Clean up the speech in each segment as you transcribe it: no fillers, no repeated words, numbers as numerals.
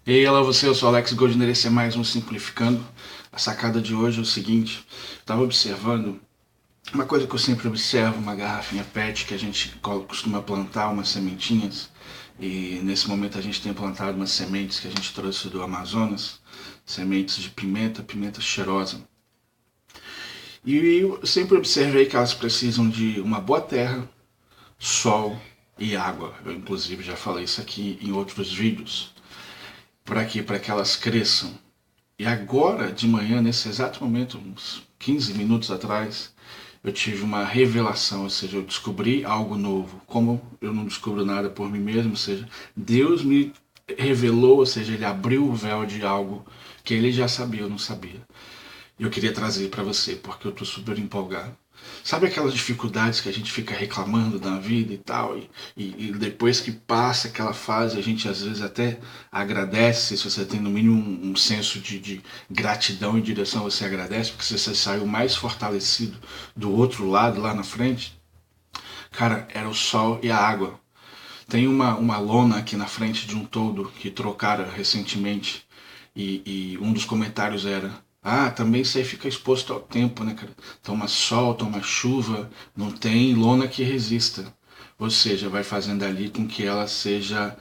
E aí, olá você, eu sou Alex Goldner, esse é mais um Simplificando. A sacada de hoje é o seguinte, estava observando, uma coisa que eu sempre observo, uma garrafinha PET que a gente costuma plantar umas sementinhas, e nesse momento a gente tem plantado umas sementes que a gente trouxe do Amazonas, sementes de pimenta, pimenta cheirosa. E eu sempre observei que elas precisam de uma boa terra, sol e água. Eu inclusive já falei isso aqui em outros vídeos. Para quê? Para que elas cresçam. E agora, de manhã, nesse exato momento, uns 15 minutos atrás, eu tive uma revelação, ou seja, eu descobri algo novo. Como eu não descubro nada por mim mesmo, ou seja, Deus me revelou, ou seja, ele abriu o véu de algo que ele já sabia, eu não sabia. E eu queria trazer para você, porque eu estou super empolgado. Sabe aquelas dificuldades que a gente fica reclamando da vida e tal, e depois que passa aquela fase, a gente às vezes até agradece, se você tem no mínimo um senso de gratidão em direção, você agradece, porque você saiu mais fortalecido do outro lado, lá na frente. Cara, era o sol e a água. Tem uma lona aqui na frente de um toldo que trocaram recentemente e um dos comentários era: ah, também isso aí fica exposto ao tempo, né, cara? Toma sol, toma chuva, não tem lona que resista. Ou seja, vai fazendo ali com que ela seja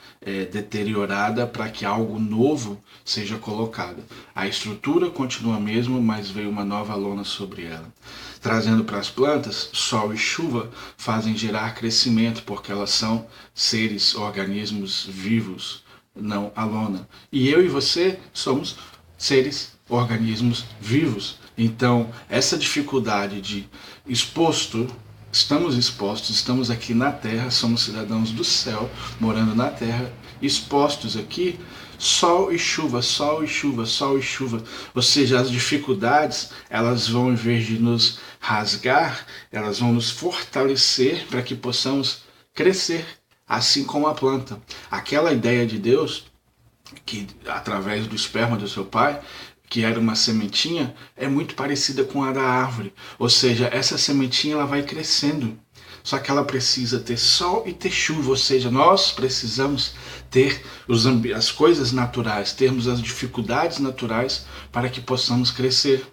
deteriorada para que algo novo seja colocado. A estrutura continua a mesma, mas veio uma nova lona sobre ela. Trazendo para as plantas, sol e chuva fazem gerar crescimento, porque elas são seres, organismos vivos, não a lona. E eu e você somos seres, organismos vivos. Então, essa dificuldade de exposto, estamos expostos, estamos aqui na Terra, somos cidadãos do céu, morando na Terra, expostos aqui, sol e chuva, sol e chuva, sol e chuva. Ou seja, as dificuldades, elas vão, em vez de nos rasgar, elas vão nos fortalecer para que possamos crescer, assim como a planta. Aquela ideia de Deus que através do esperma do seu pai, que era uma sementinha, é muito parecida com a da árvore. Ou seja, essa sementinha ela vai crescendo. Só que ela precisa ter sol e ter chuva, ou seja, nós precisamos ter as coisas naturais, termos as dificuldades naturais para que possamos crescer.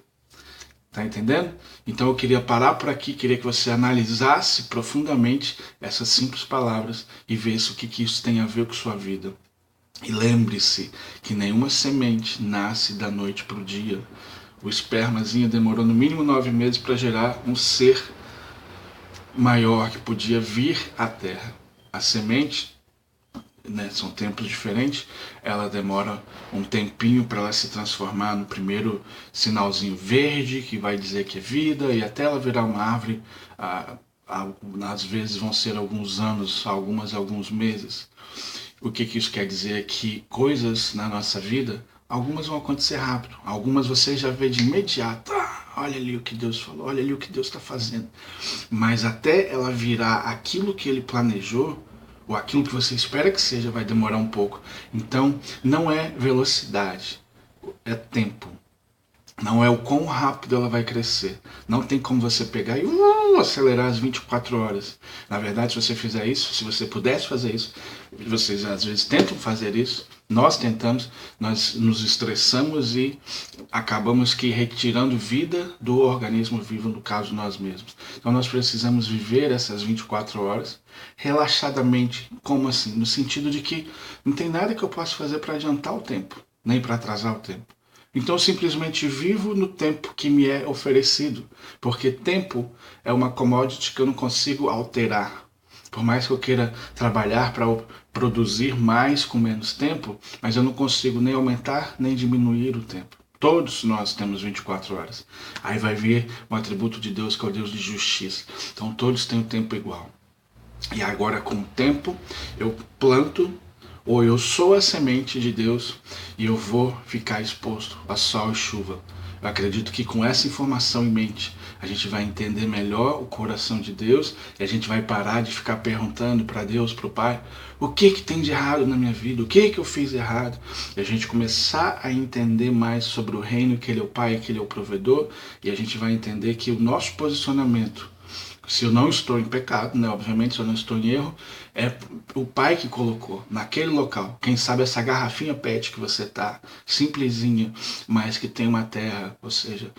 Tá entendendo? Então eu queria parar por aqui, queria que você analisasse profundamente essas simples palavras e vesse o que isso tem a ver com sua vida. E lembre-se que nenhuma semente nasce da noite para o dia. O espermazinho demorou no mínimo 9 meses para gerar um ser maior que podia vir à Terra. A semente, né, são tempos diferentes, ela demora um tempinho para ela se transformar no primeiro sinalzinho verde, que vai dizer que é vida, e até ela virar uma árvore, às vezes vão ser alguns anos, alguns meses. O que isso quer dizer é que coisas na nossa vida, algumas vão acontecer rápido, algumas você já vê de imediato. Olha ali o que Deus falou, olha ali o que Deus está fazendo. Mas até ela virar aquilo que Ele planejou, ou aquilo que você espera que seja, vai demorar um pouco. Então, não é velocidade, é tempo. Não é o quão rápido ela vai crescer. Não tem como você pegar e acelerar as 24 horas. Na verdade, se você fizer isso, se você pudesse fazer isso, vocês às vezes tentam fazer isso, nós tentamos, nós nos estressamos e acabamos que retirando vida do organismo vivo, no caso nós mesmos. Então nós precisamos viver essas 24 horas relaxadamente. Como assim? No sentido de que não tem nada que eu possa fazer para adiantar o tempo, nem para atrasar o tempo. Então eu simplesmente vivo no tempo que me é oferecido, porque tempo é uma commodity que eu não consigo alterar. Por mais que eu queira trabalhar para produzir mais com menos tempo, mas eu não consigo nem aumentar nem diminuir o tempo. Todos nós temos 24 horas. Aí vai vir um atributo de Deus que é o Deus de justiça. Então todos têm o tempo igual. E agora com o tempo eu planto, ou eu sou a semente de Deus e eu vou ficar exposto a sol e chuva. Eu acredito que com essa informação em mente, a gente vai entender melhor o coração de Deus e a gente vai parar de ficar perguntando para Deus, para o Pai, o que tem de errado na minha vida, o que eu fiz errado. E a gente começar a entender mais sobre o reino, que Ele é o Pai, que Ele é o provedor, e a gente vai entender que o nosso posicionamento Se eu não estou em pecado, né? Obviamente, se eu não estou em erro, é o Pai que colocou naquele local. Quem sabe essa garrafinha PET que você tá, simplesinha, mas que tem uma terra, ou seja,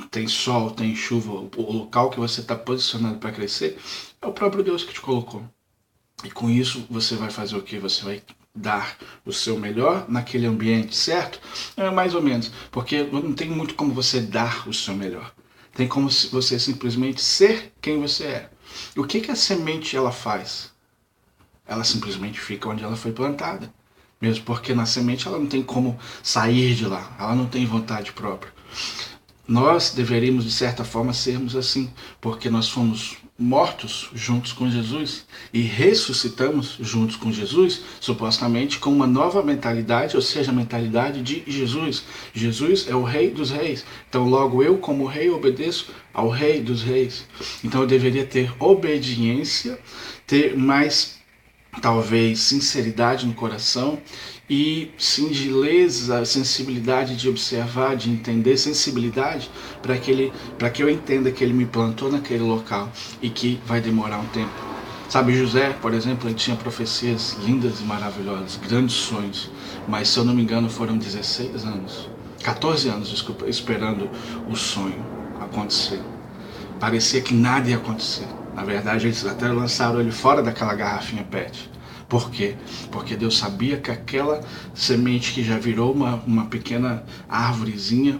tem sol, tem chuva, o local que você está posicionado para crescer, é o próprio Deus que te colocou. E com isso você vai fazer o que? Você vai dar o seu melhor naquele ambiente, certo? É mais ou menos, porque não tem muito como você dar o seu melhor. Tem como você simplesmente ser quem você é. O que que a semente ela faz? Ela simplesmente fica onde ela foi plantada. Mesmo porque na semente ela não tem como sair de lá, ela não tem vontade própria. Nós deveríamos, de certa forma, sermos assim, porque nós fomos mortos juntos com Jesus e ressuscitamos juntos com Jesus, supostamente com uma nova mentalidade, ou seja, a mentalidade de Jesus. Jesus é o Rei dos Reis. Então, logo eu, como rei, obedeço ao Rei dos Reis. Então, eu deveria ter obediência, ter mais talvez sinceridade no coração e singeleza, sensibilidade de observar, de entender, sensibilidade para que eu entenda que ele me plantou naquele local e que vai demorar um tempo. Sabe, José, por exemplo, ele tinha profecias lindas e maravilhosas, grandes sonhos, mas se eu não me engano foram 16 anos, 14 anos, desculpa, esperando o sonho acontecer. Parecia que nada ia acontecer. Na verdade, eles até lançaram ele fora daquela garrafinha PET. Por quê? Porque Deus sabia que aquela semente que já virou uma pequena árvorezinha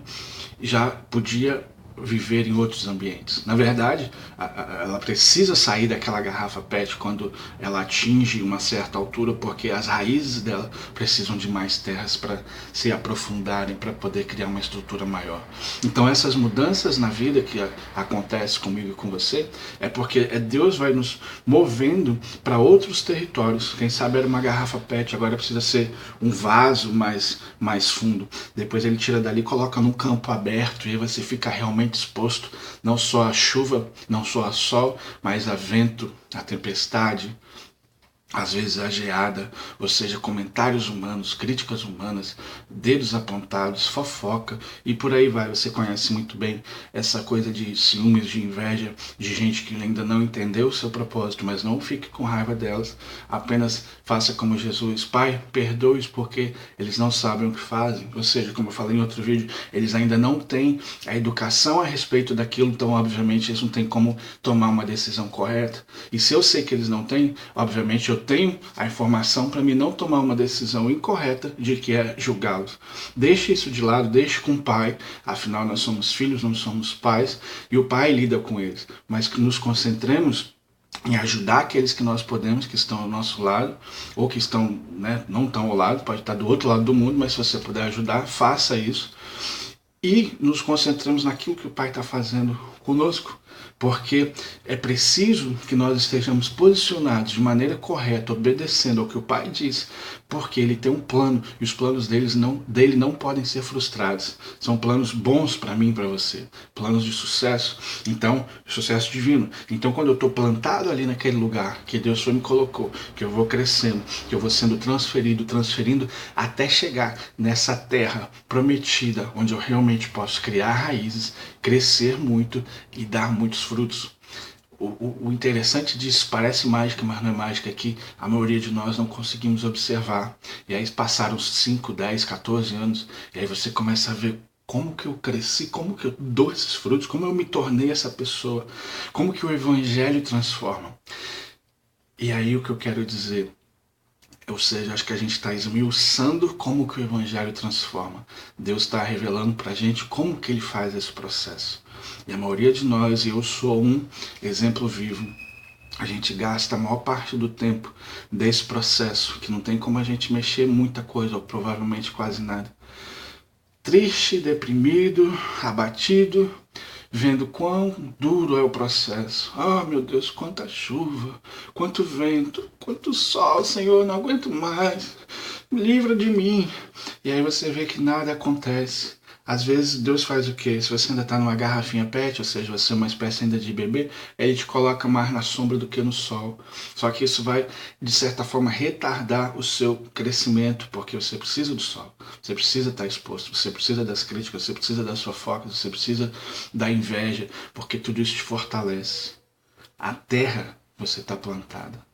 já podia viver em outros ambientes. Na verdade, ela precisa sair daquela garrafa PET quando ela atinge uma certa altura, porque as raízes dela precisam de mais terras para se aprofundarem, para poder criar uma estrutura maior. Então essas mudanças na vida que acontecem comigo e com você, é porque Deus vai nos movendo para outros territórios. Quem sabe era uma garrafa PET, agora precisa ser um vaso mais fundo. Depois ele tira dali e coloca num campo aberto, e aí você fica realmente exposto não só à chuva, não só a sol, mas a vento, a tempestade, às vezes a geada, ou seja, comentários humanos, críticas humanas, dedos apontados, fofoca e por aí vai. Você conhece muito bem essa coisa de ciúmes, de inveja, de gente que ainda não entendeu o seu propósito, mas não fique com raiva delas, apenas faça como Jesus: Pai, perdoe-os porque eles não sabem o que fazem. Ou seja, como eu falei em outro vídeo, eles ainda não têm a educação a respeito daquilo, então obviamente eles não têm como tomar uma decisão correta. E se eu sei que eles não têm, obviamente eu tenho a informação para mim não tomar uma decisão incorreta de que é julgá-los. Deixe isso de lado, deixe com o pai, afinal nós somos filhos, não somos pais, e o pai lida com eles, mas que nos concentremos em ajudar aqueles que nós podemos, que estão ao nosso lado, ou que estão, né, não estão ao lado, pode estar do outro lado do mundo, mas se você puder ajudar, faça isso. E nos concentramos naquilo que o Pai está fazendo conosco, porque é preciso que nós estejamos posicionados de maneira correta, obedecendo ao que o Pai diz, porque Ele tem um plano e os planos dele não podem ser frustrados. São planos bons para mim e para você, planos de sucesso, então, sucesso divino. Então, quando eu estou plantado ali naquele lugar que Deus me colocou, que eu vou crescendo, que eu vou sendo transferindo até chegar nessa terra prometida, onde eu realmente posso criar raízes, crescer muito e dar muitos frutos. O interessante disso, parece mágica, mas não é mágica, é que a maioria de nós não conseguimos observar. E aí passaram 5, 10, 14 anos, e aí você começa a ver como que eu cresci, como que eu dou esses frutos, como eu me tornei essa pessoa, como que o Evangelho transforma. E aí o que eu quero dizer, ou seja, acho que a gente está esmiuçando como que o Evangelho transforma. Deus está revelando para a gente como que Ele faz esse processo. E a maioria de nós, e eu sou um exemplo vivo, a gente gasta a maior parte do tempo desse processo, que não tem como a gente mexer muita coisa, ou provavelmente quase nada. Triste, deprimido, abatido, vendo quão duro é o processo. Ah, meu Deus, quanta chuva, quanto vento, quanto sol, Senhor, não aguento mais, me livra de mim. E aí você vê que nada acontece. Às vezes Deus faz o quê? Se você ainda está numa garrafinha PET, ou seja, você é uma espécie ainda de bebê, Ele te coloca mais na sombra do que no sol. Só que isso vai, de certa forma, retardar o seu crescimento, porque você precisa do sol, você precisa estar exposto, você precisa das críticas, você precisa da sua foca, você precisa da inveja, porque tudo isso te fortalece. A terra você está plantada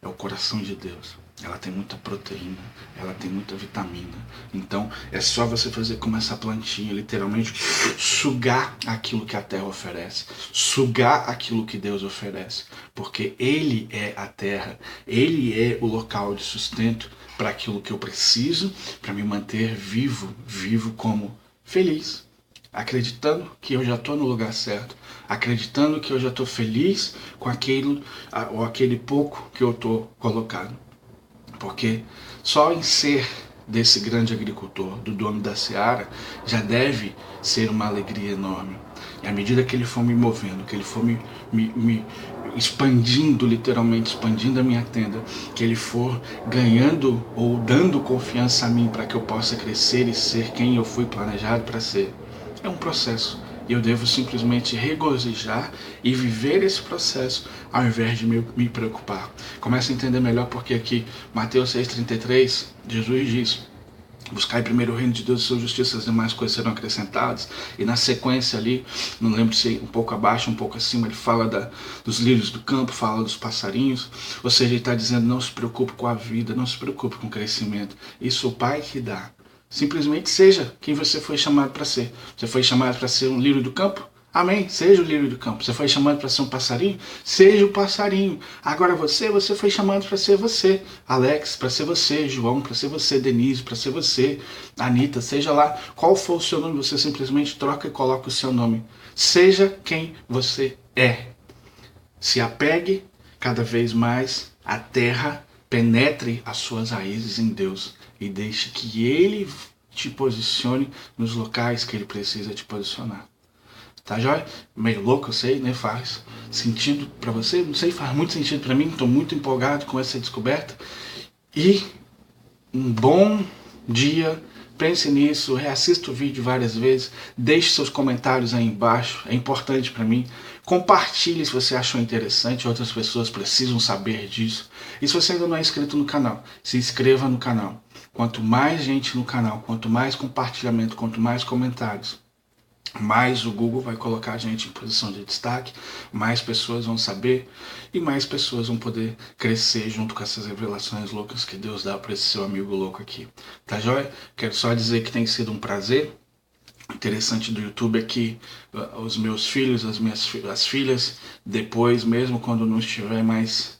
é o coração de Deus. Ela tem muita proteína, ela tem muita vitamina. Então é só você fazer como essa plantinha, literalmente sugar aquilo que a terra oferece, sugar aquilo que Deus oferece, porque Ele é a terra, Ele é o local de sustento para aquilo que eu preciso, para me manter vivo, vivo como feliz, acreditando que eu já estou no lugar certo, acreditando que eu já estou feliz com aquilo ou aquele pouco que eu estou colocado. Porque só em ser desse grande agricultor, do dono da seara, já deve ser uma alegria enorme. E à medida que ele for me movendo, que ele for me expandindo, literalmente expandindo a minha tenda, que ele for ganhando ou dando confiança a mim para que eu possa crescer e ser quem eu fui planejado para ser, é um processo. E eu devo simplesmente regozijar e viver esse processo ao invés de me preocupar. Começa a entender melhor porque aqui, Mateus 6,33, Jesus diz: buscai primeiro o reino de Deus e sua justiça, as demais coisas serão acrescentadas. E na sequência ali, não lembro se um pouco abaixo, um pouco acima, ele fala dos lírios do campo, fala dos passarinhos. Ou seja, ele está dizendo: não se preocupe com a vida, não se preocupe com o crescimento. Isso o Pai que dá. Simplesmente seja quem você foi chamado para ser. Você foi chamado para ser um lírio do campo? Amém. Seja o lírio do campo. Você foi chamado para ser um passarinho? Seja o passarinho. Agora você foi chamado para ser você. Alex, para ser você. João, para ser você. Denise, para ser você. Anitta, seja lá qual for o seu nome, você simplesmente troca e coloca o seu nome. Seja quem você é. Se apegue cada vez mais à terra, penetre as suas raízes em Deus e deixe que Ele te posicione nos locais que Ele precisa te posicionar. Tá joia? Meio louco, eu sei, né? Faz sentido pra você? Não sei, faz muito sentido pra mim. Tô muito empolgado com essa descoberta. E um bom dia. Pense nisso, reassista o vídeo várias vezes, deixe seus comentários aí embaixo, é importante para mim. Compartilhe se você achou interessante, outras pessoas precisam saber disso. E se você ainda não é inscrito no canal, se inscreva no canal. Quanto mais gente no canal, quanto mais compartilhamento, quanto mais comentários, mais o Google vai colocar a gente em posição de destaque, mais pessoas vão saber e mais pessoas vão poder crescer junto com essas revelações loucas que Deus dá para esse seu amigo louco aqui. Tá joia? Quero só dizer que tem sido um prazer. Interessante do YouTube é que os meus filhos, as filhas, depois, mesmo quando não estiver mais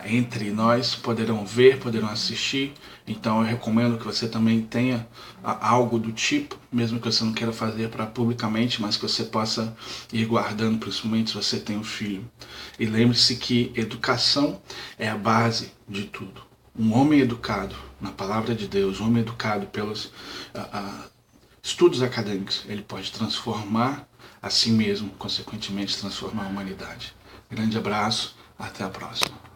entre nós, poderão ver, poderão assistir. Então eu recomendo que você também tenha algo do tipo, mesmo que você não queira fazer para publicamente, mas que você possa ir guardando, principalmente se você tem um filho. E lembre-se que educação é a base de tudo. Um homem educado na palavra de Deus, um homem educado pelos estudos acadêmicos, ele pode transformar a si mesmo, consequentemente transformar a humanidade. Grande abraço, até a próxima.